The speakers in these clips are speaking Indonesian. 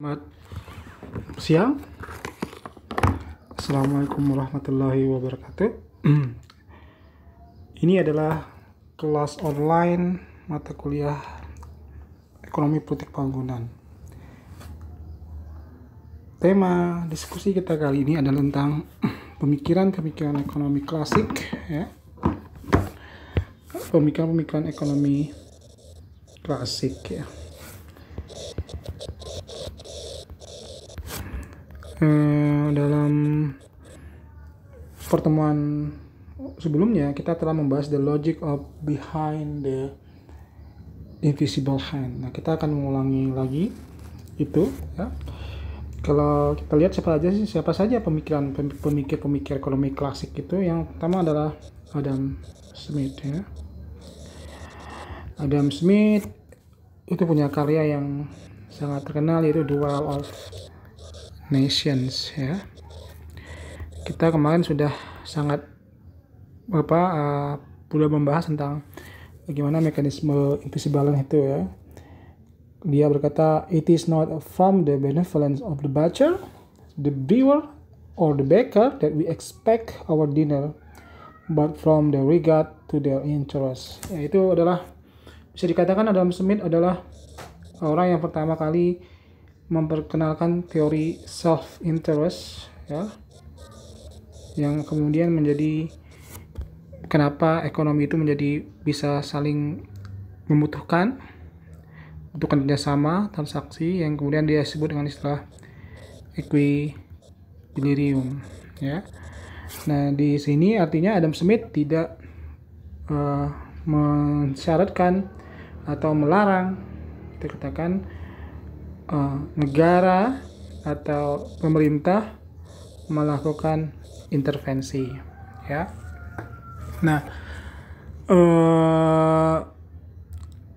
Selamat siang. Assalamualaikum warahmatullahi wabarakatuh. Ini adalah kelas online mata kuliah Ekonomi Politik Bangunan. Tema diskusi kita kali ini adalah tentang pemikiran-pemikiran ekonomi klasik, ya. Pemikiran-pemikiran ekonomi klasik, ya. Dalam pertemuan sebelumnya kita telah membahas the logic of behind the invisible hand. Nah, kita akan mengulangi lagi itu, ya. Kalau kita lihat siapa saja pemikir ekonomi klasik itu, yang pertama adalah Adam Smith, ya. Adam Smith itu punya karya yang sangat terkenal, yaitu The Wealth of Nations, ya. Kita kemarin sudah sangat sudah membahas tentang bagaimana mekanisme invisible itu, ya. Dia berkata, it is not from the benevolence of the butcher, the brewer, or the baker that we expect our dinner, but from the regard to their interest. Ya, itu adalah, bisa dikatakan Adam Smith adalah orang yang pertama kali memperkenalkan teori self-interest, ya, yang kemudian menjadi kenapa ekonomi itu menjadi bisa saling membutuhkan kerjasama transaksi, yang kemudian dia sebut dengan istilah equilibrium, ya. Nah, di sini artinya Adam Smith tidak mensyaratkan atau melarang, kita katakan, negara atau pemerintah melakukan intervensi, ya. Nah,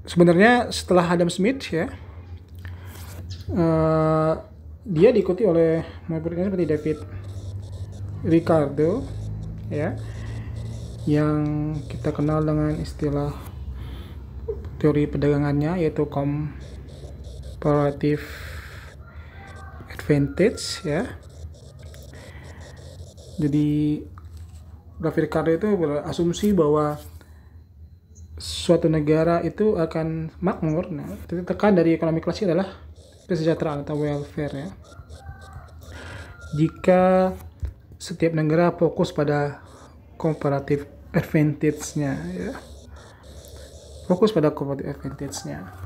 sebenarnya setelah Adam Smith, ya, dia diikuti oleh murid-muridnya seperti David Ricardo, ya, yang kita kenal dengan istilah teori perdagangannya, yaitu comparative advantage, ya. Jadi David Ricardo itu berasumsi bahwa suatu negara itu akan makmur. Nah, tekan dari ekonomi klasik adalah kesejahteraan atau welfare, ya. Jika setiap negara fokus pada comparative advantage-nya, ya. Fokus pada comparative advantage-nya.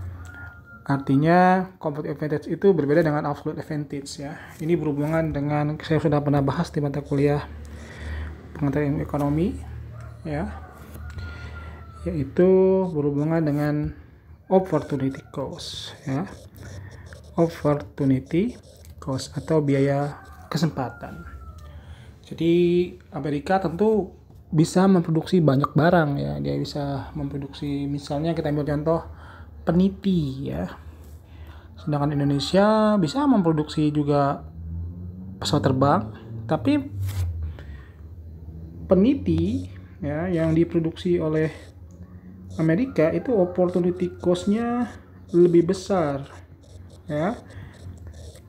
Artinya comparative advantage itu berbeda dengan absolute advantage, ya. Ini berhubungan dengan, saya sudah pernah bahas di mata kuliah pengetahuan ekonomi, ya, yaitu berhubungan dengan opportunity cost, ya. Opportunity cost atau biaya kesempatan. Jadi Amerika tentu bisa memproduksi banyak barang, ya. Dia bisa memproduksi, misalnya kita ambil contoh peniti, ya. Sedangkan Indonesia bisa memproduksi juga pesawat terbang, tapi peniti, ya, yang diproduksi oleh Amerika itu opportunity cost-nya lebih besar, ya,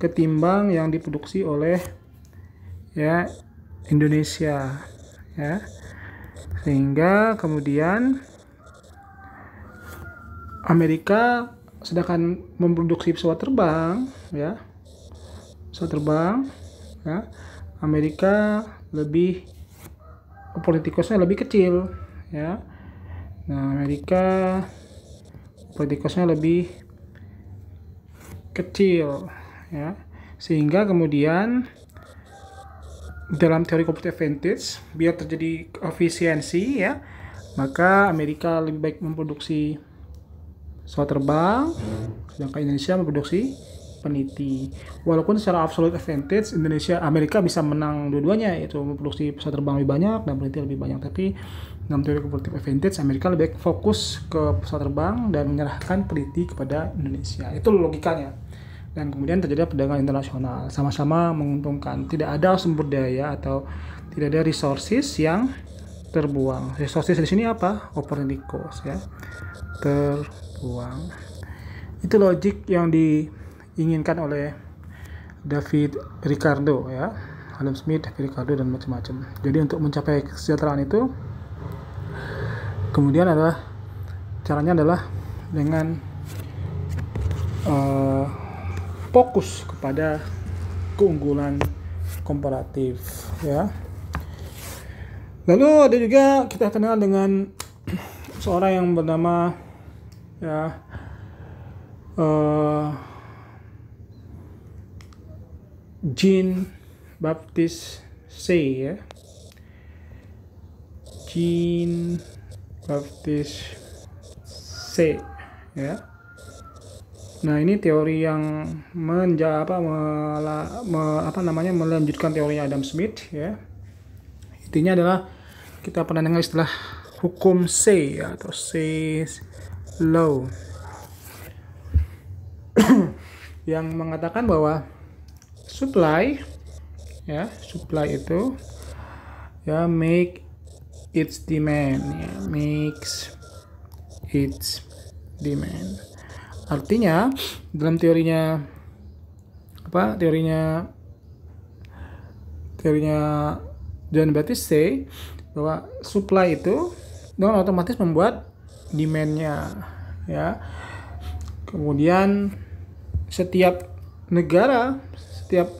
ketimbang yang diproduksi oleh, ya, Indonesia, ya. Sehingga kemudian Amerika sedangkan memproduksi pesawat terbang, ya, Amerika lebih opportunity cost-nya lebih kecil, ya. Nah, Amerika opportunity cost-nya lebih kecil, ya. Sehingga kemudian dalam teori comparative advantage, biar terjadi efisiensi, ya, maka Amerika lebih baik memproduksi pesawat terbang, sedangkan Indonesia memproduksi peniti. Walaupun secara absolute advantage Amerika bisa menang dua-duanya, yaitu memproduksi pesawat terbang lebih banyak dan peniti lebih banyak, tapi dalam teori comparative advantage Amerika lebih baik fokus ke pesawat terbang dan menyerahkan peniti kepada Indonesia. Itu logikanya. Dan kemudian terjadi perdagangan internasional, sama-sama menguntungkan. Tidak ada sumber daya atau tidak ada resources yang terbuang. Resources di sini apa? Opportunity cost, ya, terbuang. Itu logik yang diinginkan oleh David Ricardo ya, Adam Smith, David Ricardo dan macam-macam. Jadi untuk mencapai kesejahteraan itu kemudian caranya adalah dengan fokus kepada keunggulan komparatif ya. Lalu ada juga kita kenal dengan seorang yang bernama ya Jean-Baptiste Say ya. Jean-Baptiste Say ya. Nah, ini teori yang melanjutkan teorinya Adam Smith ya. Intinya adalah kita pernah dengar istilah hukum Say ya, atau Say's law yang mengatakan bahwa supply itu ya makes its demand. Artinya dalam teorinya Jean-Baptiste Say bahwa supply itu dengan otomatis membuat demand-nya ya. Kemudian setiap negara, setiap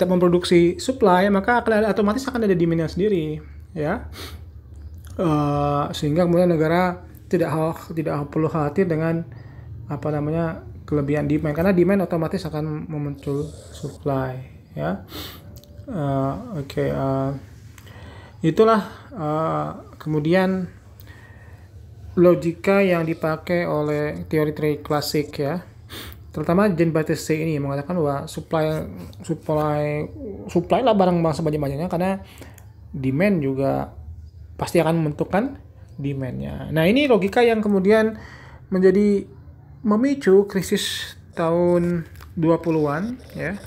memproduksi supply, maka otomatis akan ada demand-nya sendiri ya. Sehingga kemudian negara tidak perlu khawatir dengan kelebihan demand, karena demand otomatis akan memuncul supply ya. Itulah kemudian logika yang dipakai oleh teori-teori klasik ya, terutama Jean-Baptiste Say ini mengatakan bahwa supply lah barang sebanyak-banyaknya, karena demand juga pasti akan menentukan demand-nya. Nah, ini logika yang kemudian menjadi memicu krisis tahun 20-an ya,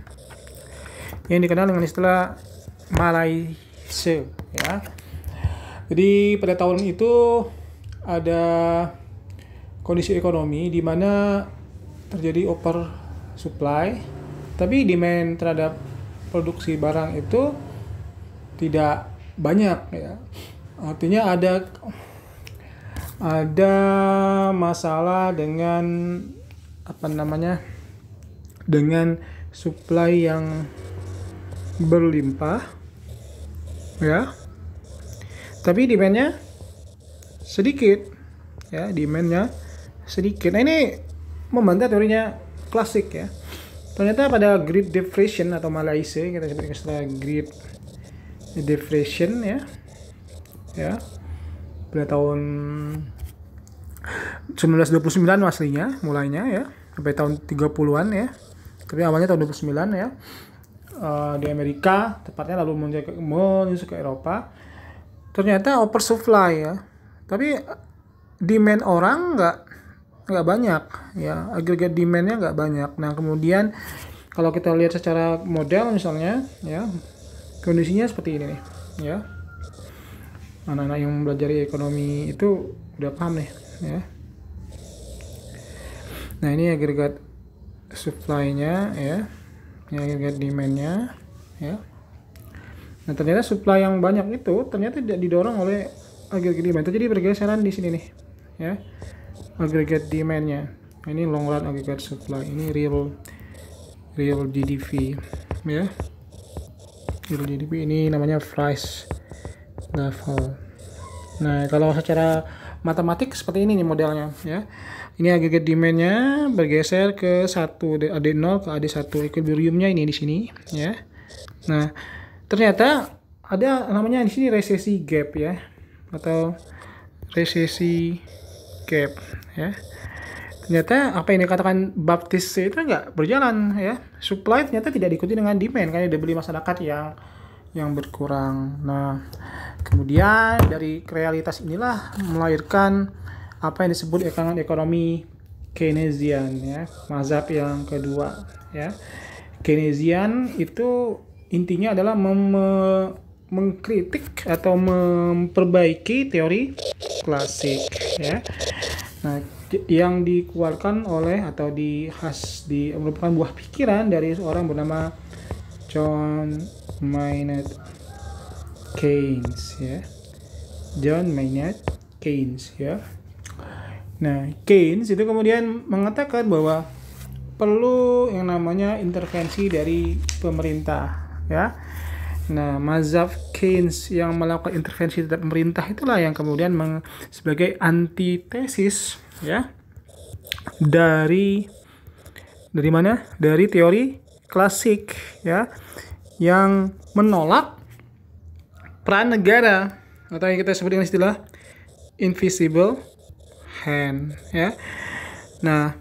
yang dikenal dengan istilah Malaise ya. Jadi pada tahun itu ada kondisi ekonomi di mana terjadi over supply, tapi demand terhadap produksi barang itu tidak banyak ya. Artinya ada masalah dengan dengan supply yang berlimpah ya, tapi demand-nya sedikit ya, Nah, ini membantah teorinya klasik ya. Ternyata pada Great Depression atau Malaise, kita sebut istilah Great Depression ya, pada tahun 1929 aslinya mulainya ya, sampai tahun 30-an ya, tapi awalnya tahun 29 ya, di Amerika tepatnya, lalu menuju ke Eropa. Ternyata oversupply ya, tapi demand orang nggak banyak ya, agregat demandnya nggak banyak. Nah, kemudian kalau kita lihat secara model misalnya ya, kondisinya seperti ini nih ya. Anak-anak yang belajar ekonomi itu udah paham nih ya. Nah, ini agregat supply-nya ya, ini agregat demand-nya ya. Nah, ternyata supply yang banyak itu ternyata tidak didorong oleh agregat demand. Terjadi pergeseran di sini nih ya, agregat demand-nya. Ini long run agregat supply, ini real GDP ya. Real GDP ini namanya price level. Nah, kalau secara matematik seperti ini nih modelnya ya. Ini agregat demand-nya bergeser ke AD0 ke AD1, equilibrium-nya ini di sini ya. Nah, ternyata ada namanya di sini resesi gap ya, atau resesi gap ya. Ternyata apa yang dikatakan Baptiste itu nggak berjalan ya. Supply ternyata tidak diikuti dengan demand, karena daya beli masyarakat yang berkurang. Nah, kemudian dari realitas inilah melahirkan apa yang disebut ekonomi Keynesian ya, mazhab yang kedua ya. Keynesian itu intinya adalah mengkritik atau memperbaiki teori klasik ya. Nah, yang dikeluarkan oleh atau merupakan buah pikiran dari seorang bernama John Maynard Keynes ya. John Maynard Keynes ya. Nah, Keynes itu kemudian mengatakan bahwa perlu yang namanya intervensi dari pemerintah ya. Nah, mazhab Keynes yang melakukan intervensi terhadap pemerintah itulah yang kemudian sebagai antitesis ya dari mana? Dari teori klasik ya yang menolak peran negara atau yang kita sebut dengan istilah invisible hand ya. Nah,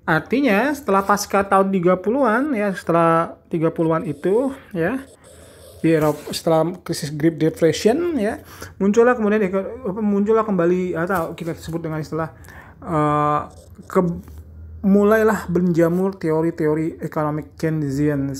artinya setelah pasca tahun 30-an ya, setelah 30-an itu ya, di Eropa setelah krisis Great Depression ya, muncullah kembali atau kita sebut dengan istilah mulailah menjamur teori-teori economic Keynesian